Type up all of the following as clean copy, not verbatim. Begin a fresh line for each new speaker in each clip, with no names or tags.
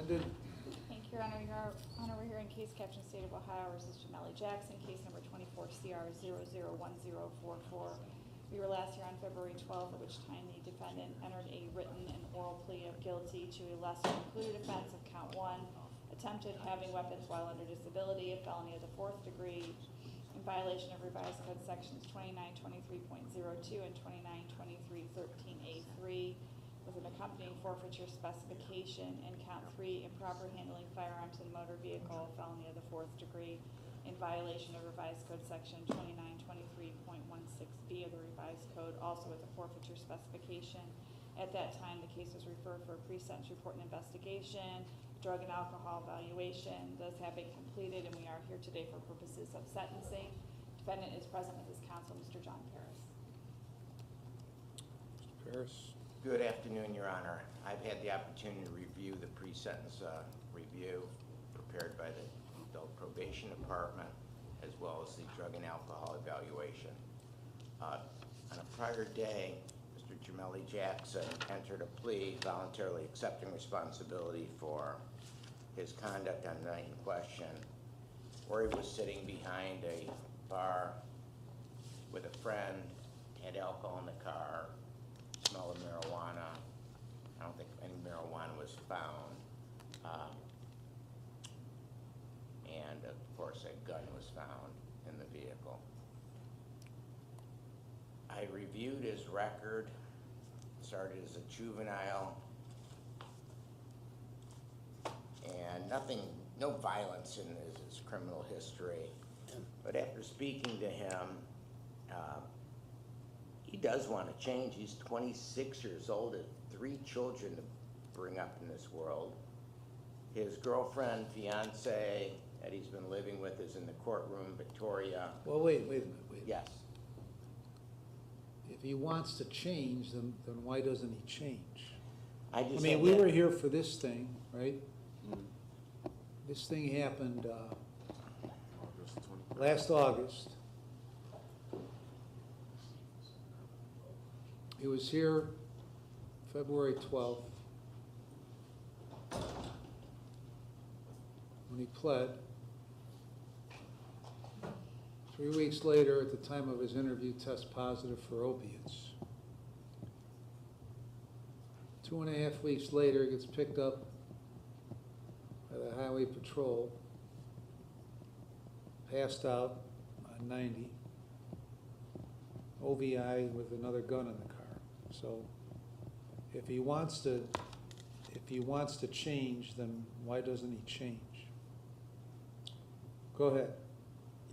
recommended.
Thank you, Your Honor. Your Honor, we're hearing case caption State of Ohio versus Jamali Jackson, case number 24-CR001044. We were last here on February 12th, at which time the defendant entered a written and oral plea of guilty to a lesser included offense of count 1, attempted having weapons while under disability, a felony of the 4th degree, in violation of revised code sections 2923.02 and 2923.13A3, with an accompanying forfeiture specification, and count 3, improper handling firearms in motor vehicle, felony of the 4th degree, in violation of revised code section 2923.16B of the revised code, also with a forfeiture specification. At that time, the case was referred for a pre-sentence report and investigation, drug and alcohol evaluation. Those have been completed, and we are here today for purposes of sentencing. Defendant is present with his counsel, Mr. John Paris.
Mr. Paris.
Good afternoon, Your Honor. I've had the opportunity to review the pre-sentence review prepared by the Adult Probation Department, as well as the drug and alcohol evaluation. On a prior day, Mr. Jamali Jackson entered a plea voluntarily accepting responsibility for his conduct on the night in question, where he was sitting behind a bar with a friend, had alcohol in the car, smell of marijuana. I don't think any marijuana was found. And of course a gun was found in the vehicle. I reviewed his record, started as a juvenile, and no violence in his criminal history. But after speaking to him, he does want to change. He's 26 years old, had 3 children to bring up in this world. His girlfriend, fiance, that he's been living with is in the courtroom, Victoria.
Well, wait a minute.
Yes.
If he wants to change, then why doesn't he change?
I
I mean, we were here for this thing, right? This thing happened last August. He was here February 12th when he pled. 3 weeks later, at the time of his interview, test positive for opiates. 2.5 weeks later, he gets picked up by the Highway Patrol, passed out on 90, OVI with another gun in the car. So if he wants to change, then why doesn't he change? Go ahead.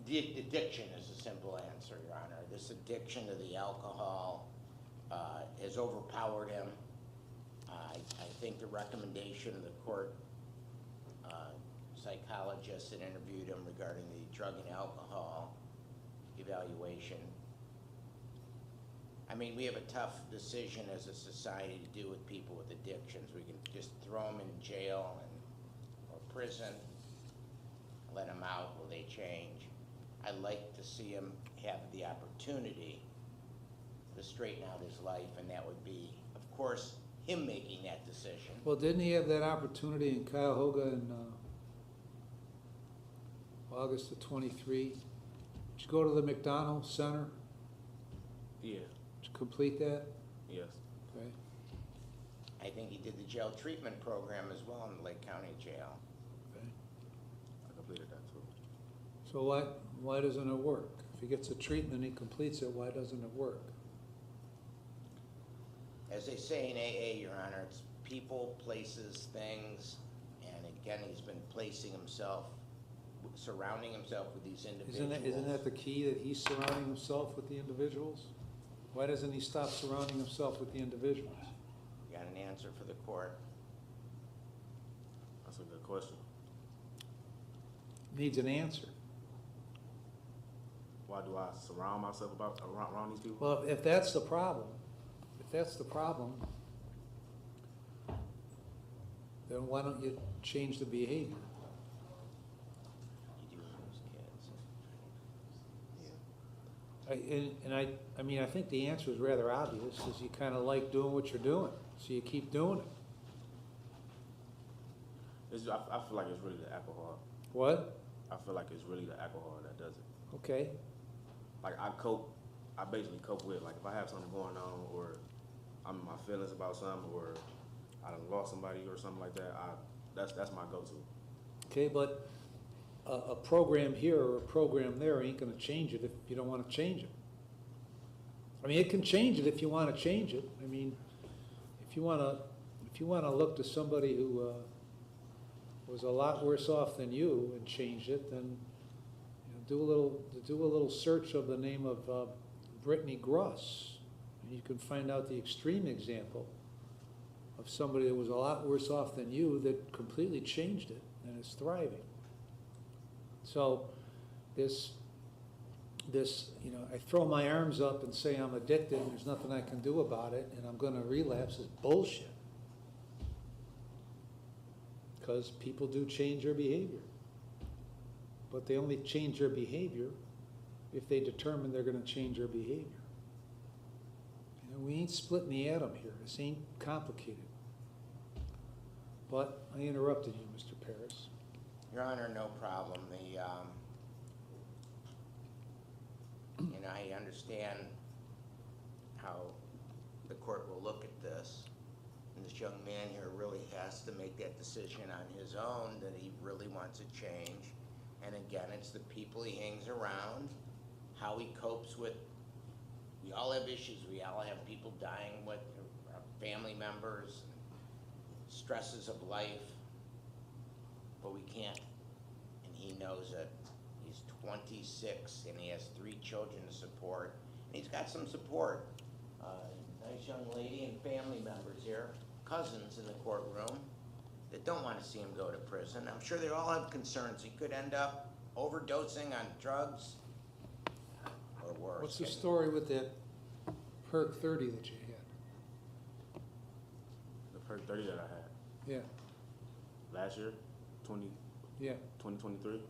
The addiction is a simple answer, Your Honor. This addiction to the alcohol has overpowered him. I think the recommendation of the court psychologist that interviewed him regarding the drug and alcohol evaluation. I mean, we have a tough decision as a society to do with people with addictions. We can just throw them in jail or prison, let them out. Will they change? I'd like to see him have the opportunity to straighten out his life, and that would be, of course, him making that decision.
Well, didn't he have that opportunity in Cuyahoga in August of 23? Did you go to the McDonald Center?
Yeah.
Did you complete that?
Yes.
Okay.
I think he did the jail treatment program as well in the Lake County Jail.
Okay.
I completed that too.
So why doesn't it work? If he gets a treatment, he completes it, why doesn't it work?
As they say in AA, Your Honor, it's people, places, things, and again, he's been placing himself, surrounding himself with these individuals.
Isn't that the key, that he's surrounding himself with the individuals? Why doesn't he stop surrounding himself with the individuals?
You got an answer for the court?
That's a good question.
Needs an answer.
Why do I surround myself around these people?
Well, if that's the problem, then why don't you change the behavior?
You do with those kids.
I mean, I think the answer is rather obvious, is you kind of like doing what you're doing, so you keep doing it.
I feel like it's really the alcohol.
What?
I feel like it's really the alcohol that does it.
Okay,
Like I basically cope with, like if I have something going on or I'm in my feelings about something or I done lost somebody or something like that, that's my go-to.
okay, but a program here or a program there ain't gonna change it if you don't wanna change it. I mean, it can change it if you wanna change it. I mean, if you wanna look to somebody who, was a lot worse off than you and changed it, then, you know, do a little search of the name of, Brittany Gross. And you can find out the extreme example of somebody that was a lot worse off than you that completely changed it and is thriving. So this, you know, I throw my arms up and say I'm addicted and there's nothing I can do about it and I'm gonna relapse is bullshit. Because people do change their behavior. But they only change their behavior if they determine they're gonna change their behavior. You know, we ain't splitting the atom here. This ain't complicated. But I interrupted you, Mr. Paris.
Your Honor, no problem. And I understand how the court will look at this. And this young man here really has to make that decision on his own that he really wants to change. And again, it's the people he hangs around, how he copes with. We all have issues. We all have people dying with our family members, stresses of life, but we can't. And he knows it. He's 26 and he has 3 children to support. And he's got some support. Nice young lady and family members here, cousins in the courtroom that don't want to see him go to prison. I'm sure they all have concerns. He could end up overdosing on drugs or worse.
What's the story with that Perk 30 that you had?
The first 30 that I had
Yeah,
last year,
yeah.
2023.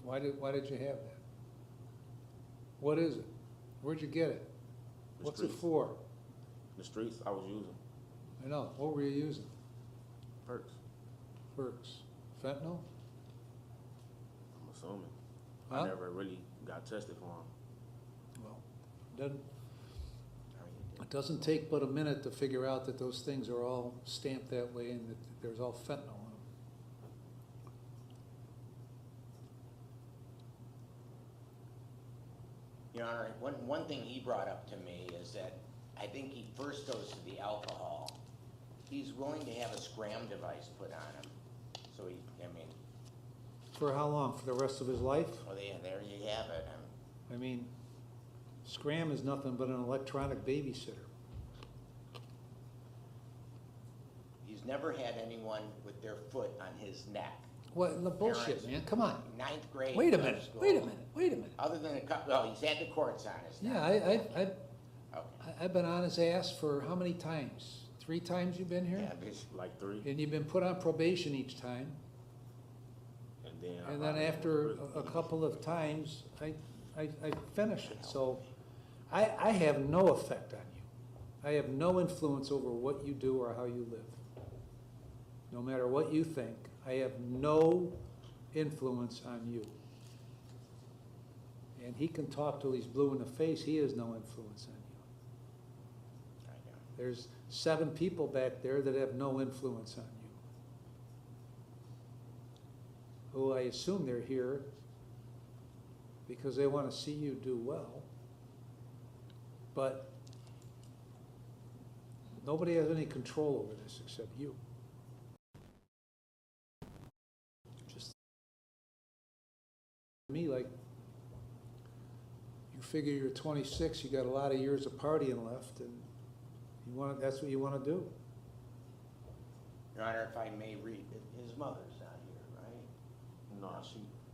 Why did you have that? What is it? Where'd you get it?
The
What's it
streets.
for?
The streets I was using.
I know. What were you using?
Perks,
Perks. Fentanyl?
I'm assuming.
Huh?
I never really got tested for them.
Well, it doesn't take but a minute to figure out that those things are all stamped that way and that there's all fentanyl in them.
Your Honor, one thing he brought up to me is that I think he first goes to the alcohol. He's willing to have a scram device put on him. So
For how long? For the rest of his life?
well, there you have it.
I mean, Scram is nothing but an electronic babysitter.
He's never had anyone with their foot on his neck.
What, the bullshit,
Parents.
man, come on.
9th grade.
Wait a
middle
minute,
school.
wait a minute, wait a minute.
Other than well, he's had the courts on his neck.
Yeah,
Okay.
I've been on his ass for how many times? 3 times you've been here?
Yeah, because
Like 3.
And you've been put on probation each time. And then after a couple of times, I finish it. So I have no effect on you. I have no influence over what you do or how you live. No matter what you think, I have no influence on you. And he can talk till he's blue in the face, he has no influence on you.
I know.
There's 7 people back there that have no influence on you, who I assume they're here because they want to see you do well. But nobody has any control over this except you. Just me, like, you figure you're 26, you got a lot of years of partying left, and that's what you want to do.
Your Honor, if I may read, his mother's not here, right?
No,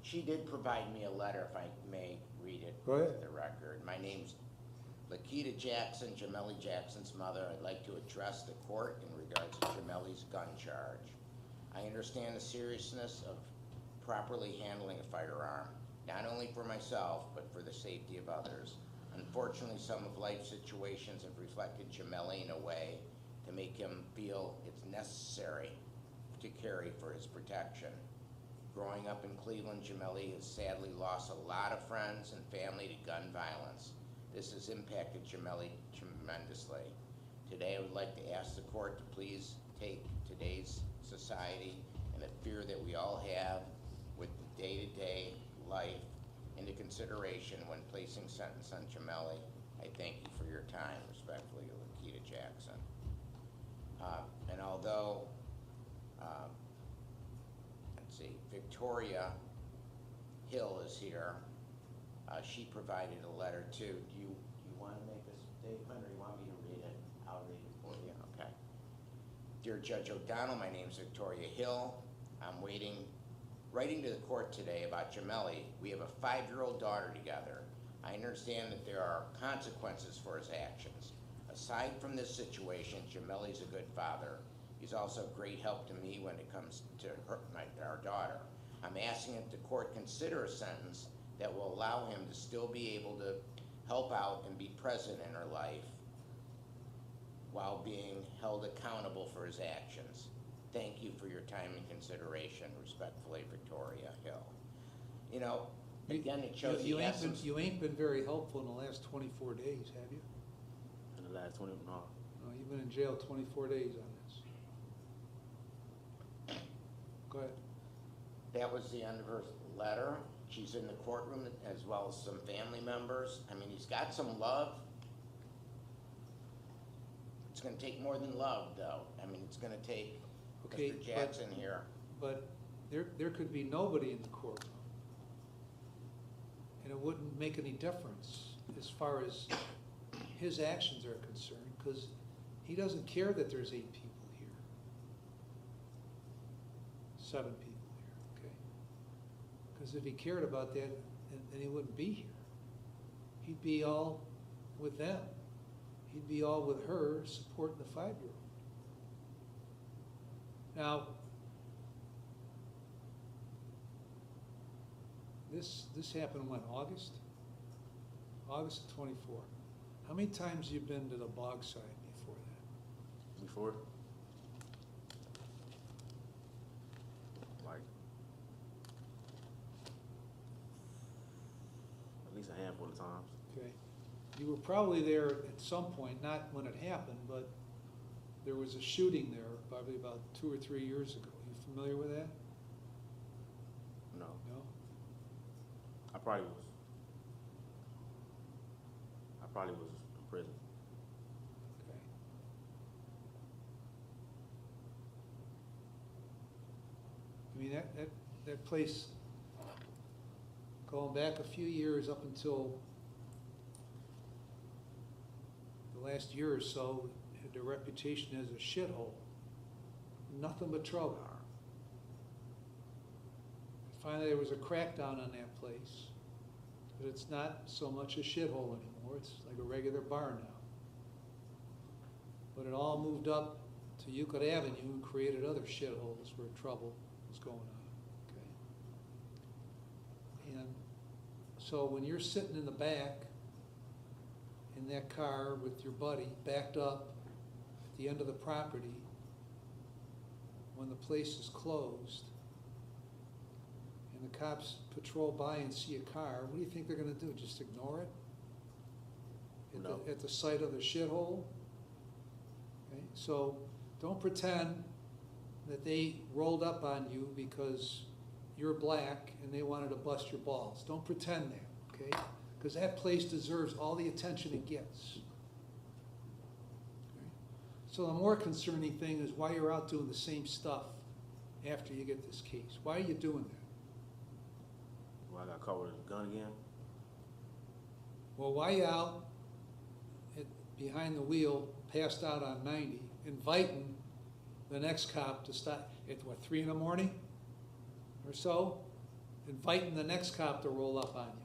She did provide me a letter, if I may read it
Go ahead.
for the record. My name's Lakita Jackson, Jameli Jackson's mother. I'd like to address the court in regards to Jameli's gun charge. I understand the seriousness of properly handling a firearm, not only for myself, but for the safety of others. Unfortunately, some of life's situations have reflected Jameli in a way to make him feel it's necessary to carry for his protection. Growing up in Cleveland, Jameli has sadly lost a lot of friends and family to gun violence. This has impacted Jameli tremendously. Today, I would like to ask the court to please take today's society and the fear that we all have with the day-to-day life into consideration when placing sentence on Jameli. I thank you for your time. Respectfully, Lakita Jackson. And although, let's see, Victoria Hill is here, she provided a letter too. Do you want to make a statement, or you want me to read it? I'll read it for you. Okay. Dear Judge O'Donnell, my name is Victoria Hill. I'm writing to the court today about Jameli. We have a 5-year-old daughter together. I understand that there are consequences for his actions. Aside from this situation, Jameli's a good father. He's also a great help to me when it comes to our daughter. I'm asking that the court consider a sentence that will allow him to still be able to help out and be present in her life while being held accountable for his actions. Thank you for your time and consideration. Respectfully, Victoria Hill. You know, again, it shows the essence.
You ain't been very helpful in the last 24 days, have you?
In the last 20, no.
No, you've been in jail 24 days on this. Go ahead.
That was the end of her letter. She's in the courtroom as well as some family members. I mean, he's got some love. It's gonna take more than love, though. I mean, it's gonna take
Okay,
Mr. Jackson here.
But there could be nobody in the courtroom. And it wouldn't make any difference as far as his actions are concerned, because he doesn't care that there's 8 people here. 7 people here, okay? Because if he cared about that, then he wouldn't be here. He'd be all with them. He'd be all with her, supporting the 5-year-old. Now, this happened when, August? August of 24. How many times have you been to the bog side before that?
Before? Like, at least a handful of times.
Okay. You were probably there at some point, not when it happened, but there was a shooting there probably about 2 or 3 years ago. You familiar with that?
No.
No?
I probably was in prison.
Okay. I mean, that place, going back a few years up until the last year or so, had a reputation as a shithole. Nothing but trouble. Finally, there was a crackdown on that place, but it's not so much a shithole anymore. It's like a regular bar now. But it all moved up to Euclid Avenue and created other shitholes where trouble was going on. Okay. And so when you're sitting in the back in that car with your buddy backed up at the end of the property when the place is closed, and the cops patrol by and see a car, what do you think they're gonna do? Just ignore it?
No.
At the site of the shithole? Okay, so don't pretend that they rolled up on you because you're black and they wanted to bust your balls. Don't pretend that, okay? Because that place deserves all the attention it gets. Okay? So the more concerning thing is why you're out doing the same stuff after you get this case. Why are you doing that?
Well, I got caught with a gun again.
Well, why you out behind the wheel, passed out on 90, inviting the next cop to stop at what, 3 in the morning or so? Inviting the next cop to roll up on you.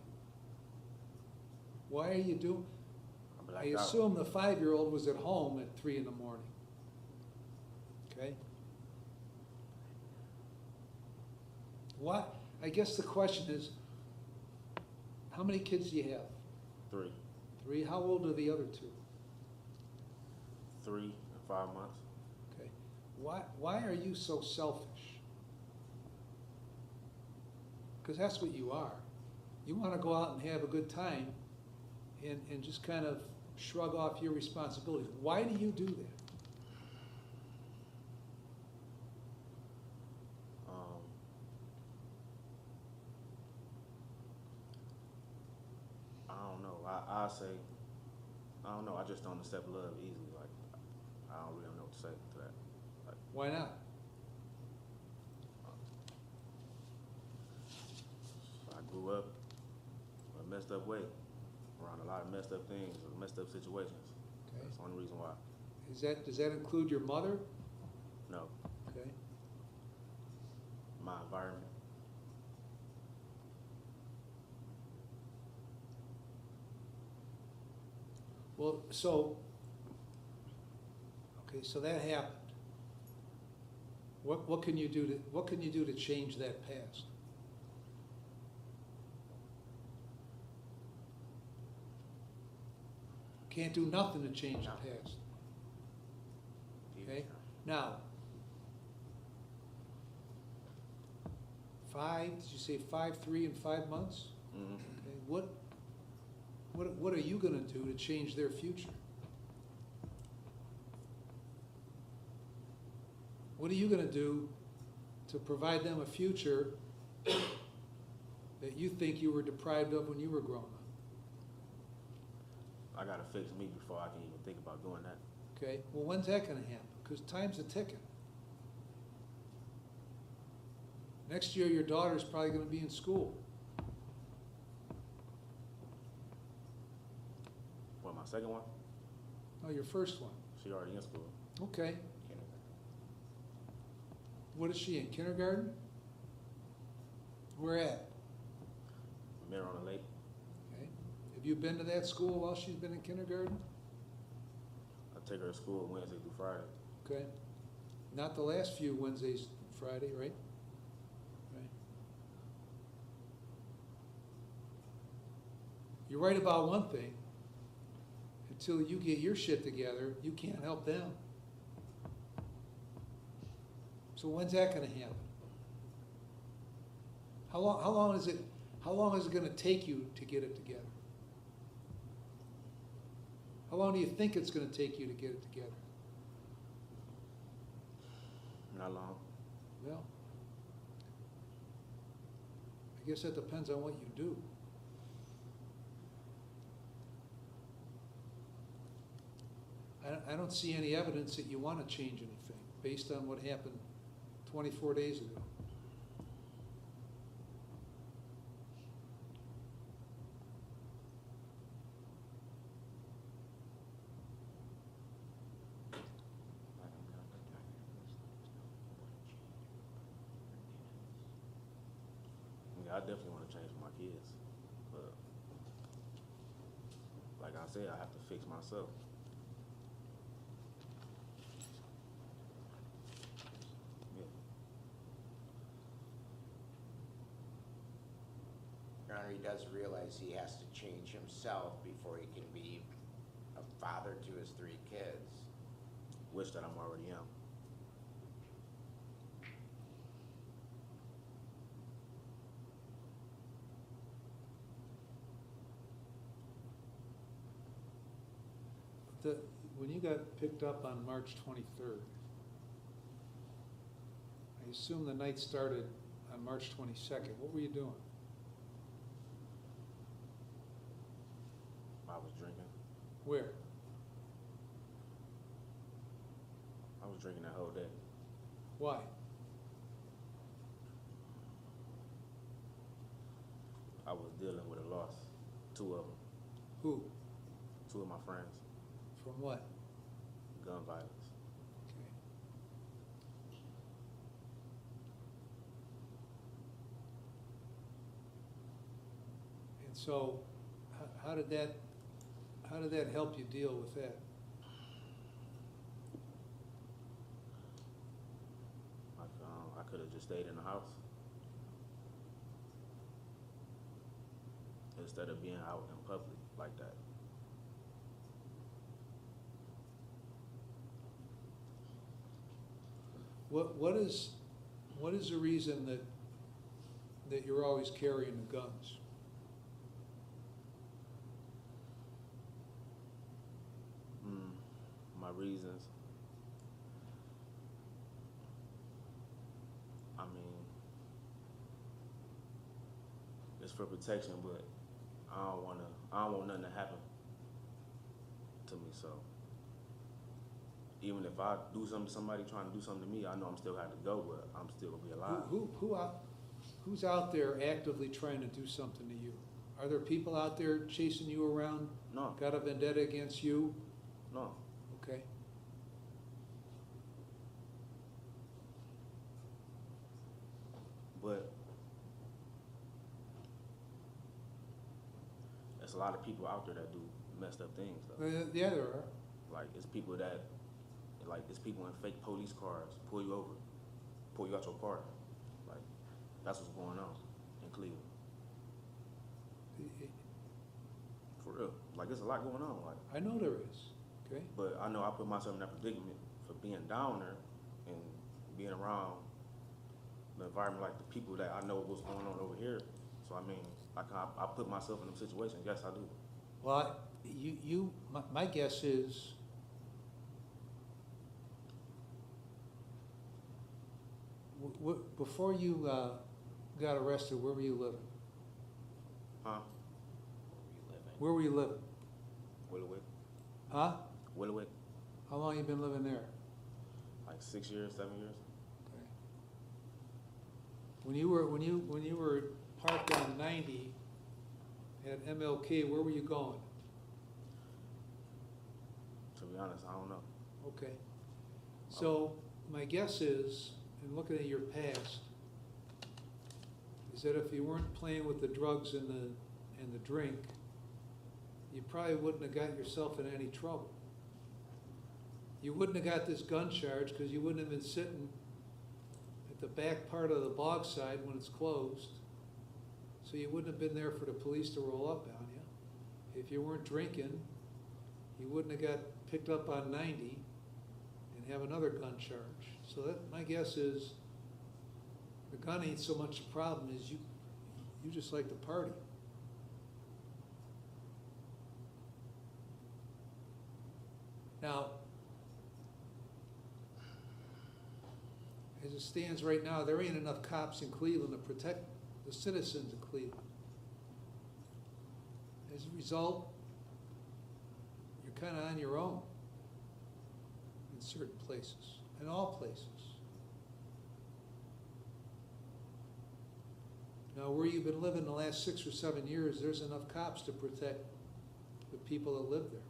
Why are you doing? I assume the 5-year-old was at home at 3 in the morning. Okay? What? I guess the question is, how many kids do you have?
3.
3? How old are the other 2?
3 and 5 months.
Okay. why are you so selfish? Because that's what you are. You want to go out and have a good time and just kind of shrug off your responsibilities. Why do you do that?
I don't know. I say, I don't know. I just don't accept love easily. Like, I don't really know what to say to that. Like,
Why not?
I grew up a messed up way, around a lot of messed up things, messed up situations.
Okay.
That's the only reason why.
Does that include your mother?
No,
Okay.
my environment.
Well, so, okay, so that happened. What can you do to change that past? Can't do nothing to change the past. Okay? Now, did you say 5, 3, and 5 months?
Mm-hmm.
Okay, what are you gonna do to change their future? What are you gonna do to provide them a future that you think you were deprived of when you were growing up?
I gotta fix me before I can even think about doing that.
Okay, well, when's that gonna happen? Because time's a ticking. Next year, your daughter's probably gonna be in school.
What, my second one?
Oh, your first one.
She already in school.
Okay,
Kindergarten.
what is she, in kindergarten? Where at?
Mirror on the Lake.
Okay, have you been to that school while she's been in kindergarten?
I take her to school Wednesday through Friday.
Okay, not the last few Wednesdays, Friday, right? Right. You're right about one thing. Until you get your shit together, you can't help them. So when's that gonna happen? How long is it gonna take you to get it together? How long do you think it's gonna take you to get it together?
Not long.
Well, I guess that depends on what you do. I don't see any evidence that you want to change anything based on what happened 24 days ago.
Yeah, I definitely want to change for my kids. But like I said, I have to fix myself. Yeah.
Your Honor, he does realize he has to change himself before he can be a father to his 3 kids.
Wish that I'm already am.
When you got picked up on March 23rd, I assume the night started on March 22nd. What were you doing?
I was drinking.
Where?
I was drinking that whole day.
Why?
I was dealing with a loss. 2 of them.
Who?
2 of my friends.
From what?
Gun violence.
Okay. And so, how did that help you deal with that?
Like, I could have just stayed in the house instead of being out in public like that.
what is the reason that you're always carrying the guns?
My reasons. I mean, it's for protection, but I don't want nothing to happen to me. So even if I do something to somebody trying to do something to me, I know I'm still have to go, but I'm still gonna be alive.
Who's out there actively trying to do something to you? Are there people out there chasing you around?
No,
Got a vendetta against you?
no.
Okay.
But there's a lot of people out there that do messed up things, though.
Yeah, there are.
Like, it's people in fake police cars, pull you over, pull you out your car. Like, that's what's going on in Cleveland. For real. Like, there's a lot going on. Like,
I know there is, okay?
but I know I put myself in that predicament for being down there and being around the environment, like the people that I know what's going on over here. So, I mean, I put myself in them situations. Yes, I do.
Well, my guess is before you got arrested, where were you living?
Huh?
Where were you living?
Willowick?
Huh?
Willowick?
How long you been living there?
Like 6 years, 7 years.
Okay. When you were parked on 90 at MLK, where were you going?
To be honest, I don't know.
Okay. So my guess is, in looking at your past, is that if you weren't playing with the drugs and the drink, you probably wouldn't have got yourself in any trouble. You wouldn't have got this gun charge because you wouldn't have been sitting at the back part of the bog side when it's closed. So you wouldn't have been there for the police to roll up on you. If you weren't drinking, you wouldn't have got picked up on 90 and have another gun charge. So that, my guess is, the gun ain't so much a problem as you just like to party. Now, as it stands right now, there ain't enough cops in Cleveland to protect the citizens of Cleveland. As a result, you're kind of on your own in certain places, in all places. Now, where you've been living the last 6 or 7 years, there's enough cops to protect the people that live there.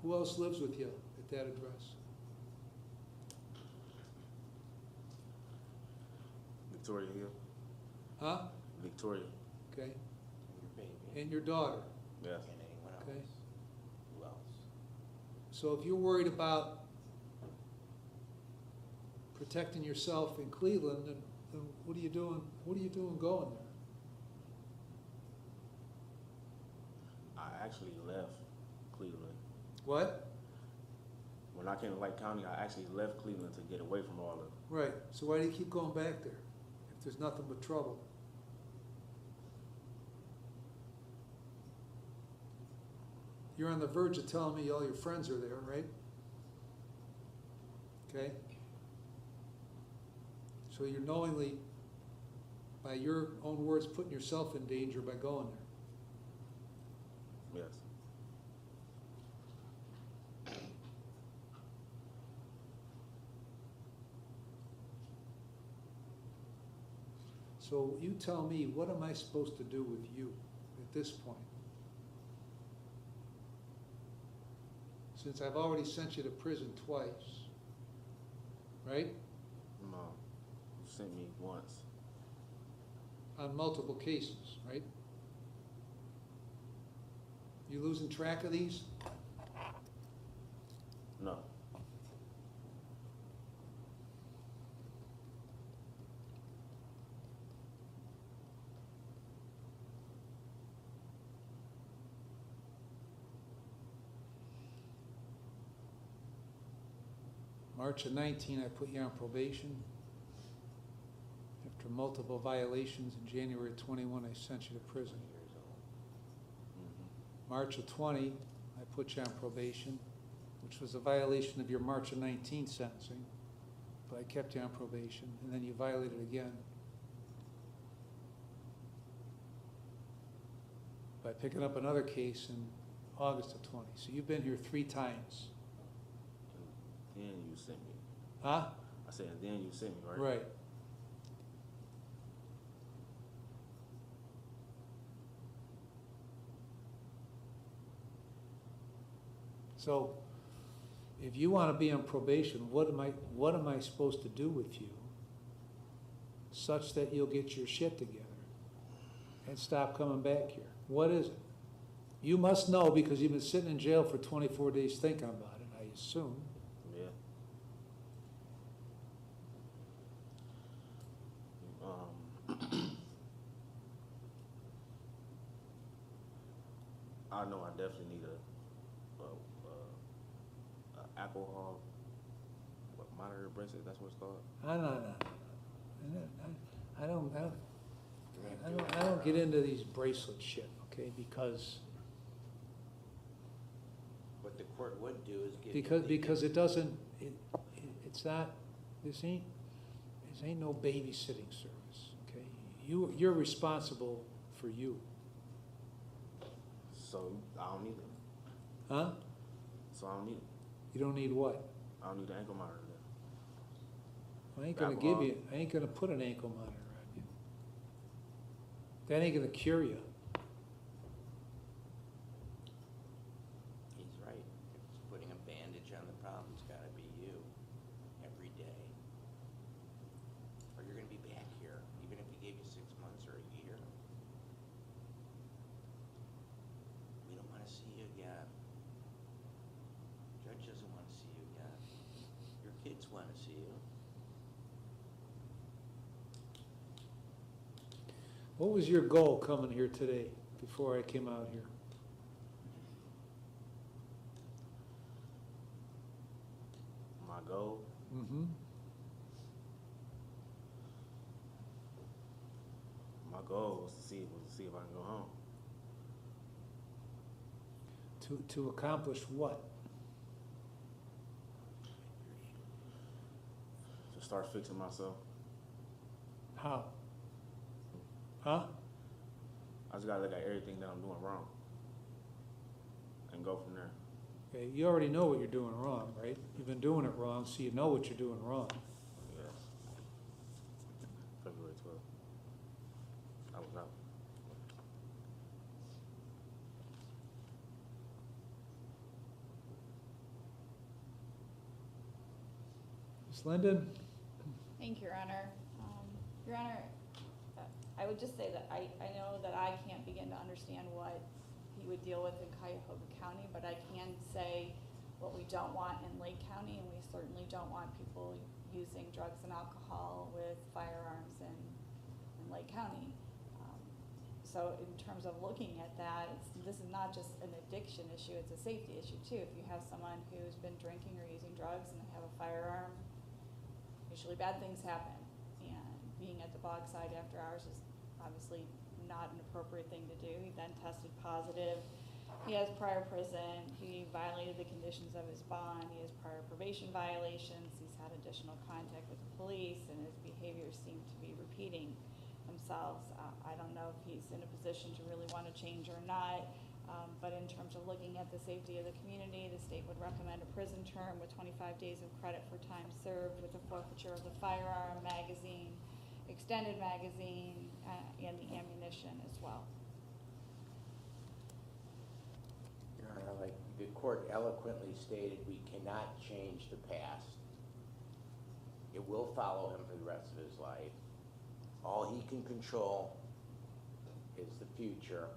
Who else lives with you at that address?
Victoria Hill.
Huh?
Victoria.
Okay.
Your baby.
And your daughter?
Yes.
And anyone else?
Okay.
Who else?
So if you're worried about protecting yourself in Cleveland, then what are you doing? What are you doing going there?
I actually left Cleveland.
What?
When I came to Lake County, I actually left Cleveland to get away from all of it.
Right. So why do you keep going back there if there's nothing but trouble? You're on the verge of telling me all your friends are there, right? Okay. So you're knowingly, by your own words, putting yourself in danger by going there.
Yes.
So you tell me, what am I supposed to do with you at this point? Since I've already sent you to prison twice, right?
No. You sent me once.
On multiple cases, right? You losing track of these?
No.
March of 19, I put you on probation. After multiple violations in January of 21, I sent you to prison. March of 20, I put you on probation, which was a violation of your March of 19 sentencing, but I kept you on probation, and then you violated again by picking up another case in August of 20. So you've been here 3 times.
And then you sent me.
Huh?
I said, and then you sent me, right?
Right. So, if you want to be on probation, what am I supposed to do with you such that you'll get your shit together and stop coming back here? What is it? You must know because you've been sitting in jail for 24 days thinking about it, I assume.
Yeah. I know I definitely need a alcohol monitor bracelet. That's what it's called.
No. I don't get into these bracelet shit, okay? Because
What the court would do is give you
because it doesn't, it's not, this ain't no babysitting service, okay? You're responsible for you,
So I don't need it.
huh?
So I don't need it.
You don't need what?
I don't need the ankle monitor then.
I ain't gonna give you, I ain't gonna put an ankle monitor on you. That ain't gonna cure you.
He's right. It's putting a bandage on the problem's gotta be you every day. Or you're gonna be back here, even if he gave you 6 months or a year. We don't wanna see you again. Judge doesn't wanna see you again. Your kids wanna see you.
What was your goal coming here today, before I came out here?
My goal,
Mm-hmm.
my goal was to see if I can go home.
To accomplish what?
To start fixing myself.
How? Huh?
I just gotta look at everything that I'm doing wrong and go from there.
Okay, you already know what you're doing wrong, right? You've been doing it wrong, so you know what you're doing wrong.
Yes. February 12th. I was out.
Ms. Linden?
Thank you, Your Honor. Your Honor, I would just say that I know that I can't begin to understand what he would deal with in Cuyahoga County, but I can say what we don't want in Lake County, and we certainly don't want people using drugs and alcohol with firearms in Lake County. So in terms of looking at that, this is not just an addiction issue, it's a safety issue too. If you have someone who's been drinking or using drugs and they have a firearm, usually bad things happen. And being at the bog side after hours is obviously not an appropriate thing to do. He then tested positive. He has prior prison. He violated the conditions of his bond. He has prior probation violations. He's had additional contact with the police, and his behaviors seem to be repeating themselves. I don't know if he's in a position to really want to change or not, but in terms of looking at the safety of the community, the state would recommend a prison term with 25 days of credit for time served with the forfeiture of the firearm, magazine, extended magazine, and the ammunition as well.
Your Honor, like the court eloquently stated, we cannot change the past. It will follow him for the rest of his life. All he can control is the future,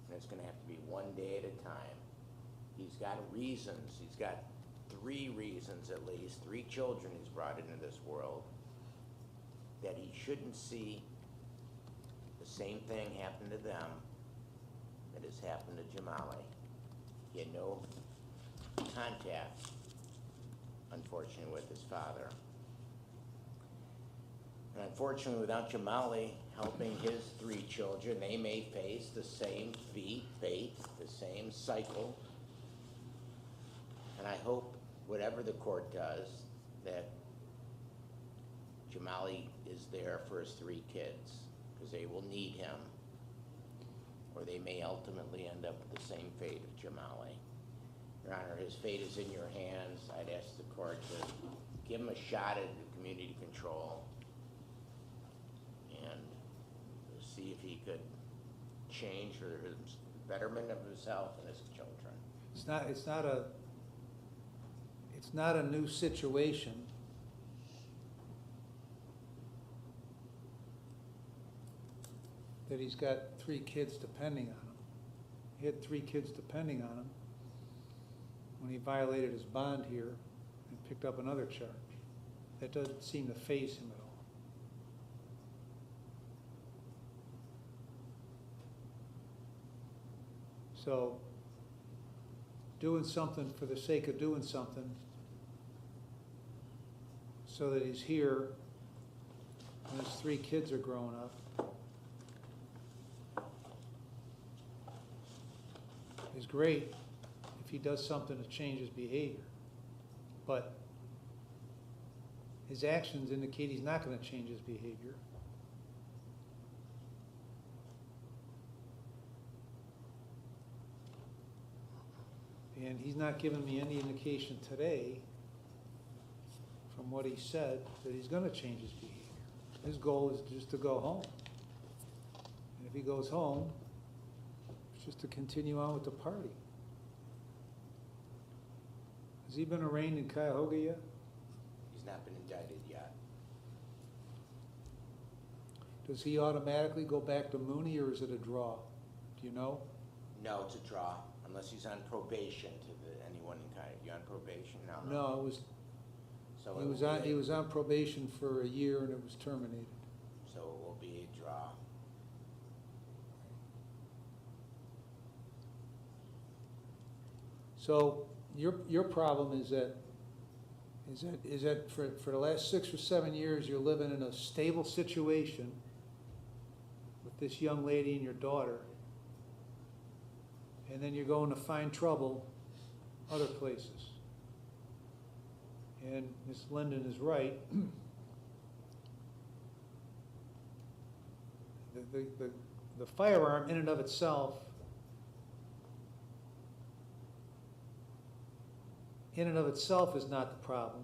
and it's gonna have to be one day at a time. He's got reasons, he's got 3 reasons at least, 3 children he's brought into this world, that he shouldn't see the same thing happen to them that has happened to Jamali. He had no contact unfortunately, with his father. And unfortunately, without Jamali helping his 3 children, they may face the same fate, the same cycle. And I hope, whatever the court does, that Jamali is there for his 3 kids, because they will need him, or they may ultimately end up with the same fate of Jamali. Your Honor, his fate is in your hands. I'd ask the court to give him a shot at community control and see if he could change for the betterment of himself and his children.
It's not a new situation. That he's got 3 kids depending on him. He had 3 kids depending on him when he violated his bond here and picked up another charge. That doesn't seem to faze him at all. So, doing something for the sake of doing something so that he's here when his 3 kids are growing up is great if he does something to change his behavior. But his actions indicate he's not going to change his behavior. And he's not giving me any indication today, from what he said, that he's going to change his behavior. His goal is just to go home. And if he goes home, it's just to continue on with the party. Has he been arraigned in Cuyahoga yet?
He's not been indicted yet.
Does he automatically go back to Mooney, or is it a draw? Do you know?
No, it's a draw, unless he's on probation anyone in Cuyahoga. You on probation? No.
No, it was.
So
He was on probation for a year and it was terminated.
So it will be a draw.
So your problem is that for the last 6 or 7 years you're living in a stable situation with this young lady and your daughter, and then you're going to find trouble other places. And Ms. Linden is right. The firearm in and of itself is not the problem.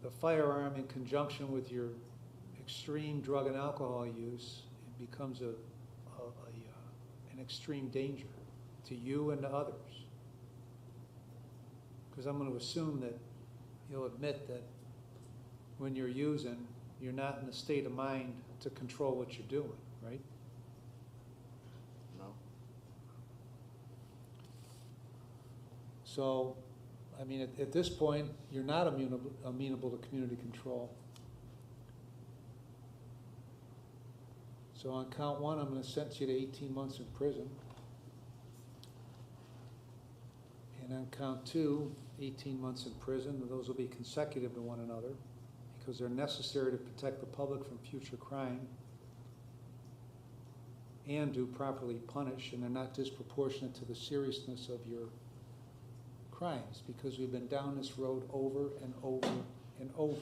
The firearm, in conjunction with your extreme drug and alcohol use, it becomes an extreme danger to you and to others. Because I'm going to assume that you'll admit that when you're using, you're not in a state of mind to control what you're doing, right?
No.
So, I mean, at this point, you're not amenable to community control. So on count 1, I'm going to sentence you to 18 months in prison. And on count 2, 18 months in prison, and those will be consecutive to one another because they're necessary to protect the public from future crime and to properly punish, and they're not disproportionate to the seriousness of your crimes, because we've been down this road over and over and over.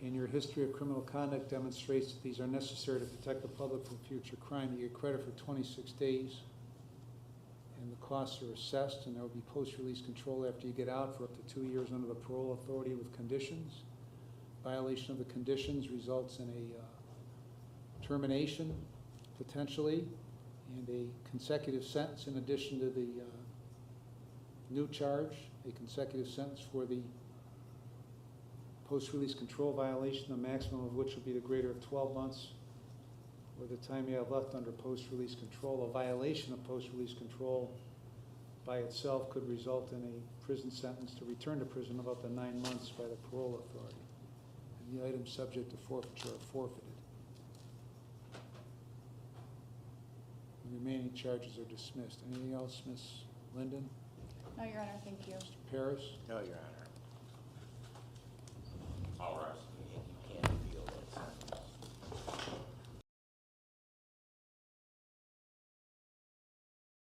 And your history of criminal conduct demonstrates that these are necessary to protect the public from future crime. You get credit for 26 days, and the costs are assessed, and there will be post-release control after you get out for up to 2 years under the parole authority with conditions. Violation of the conditions results in a termination, potentially, and a consecutive sentence in addition to the new charge, a consecutive sentence for the post-release control violation, the maximum of which will be the greater of 12 months, or the time you have left under post-release control. A violation of post-release control by itself could result in a prison sentence to return to prison of up to 9 months by the parole authority. And the items subject to forfeiture are forfeited. The remaining charges are dismissed. Anything else, Ms. Linden?
No, Your Honor, thank you.
Mr. Paris?
No, Your Honor.